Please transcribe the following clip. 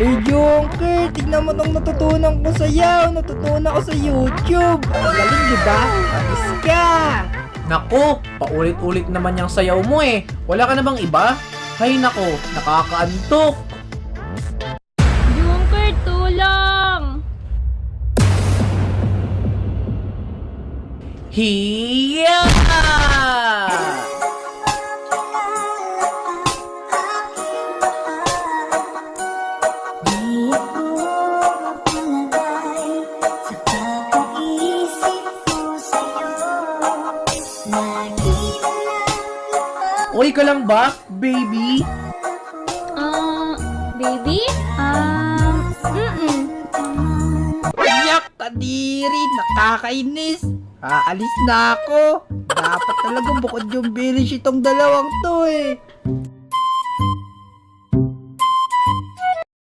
Hey Junker, tignan mo tong natutunan ko sayaw. Natutunan ko sa YouTube. Ang galing diba? Alis ka. Nako, paulit-ulit naman yung sayaw mo eh. Wala ka na bang iba? Hay nako, nakakaantok. Junker, tulong! Hiya! Okay ka lang ba, baby? Baby? Yak, kadiri. Nakakainis. Aalis na ako. Dapat talagang bukod yung bilish itong dalawang to eh.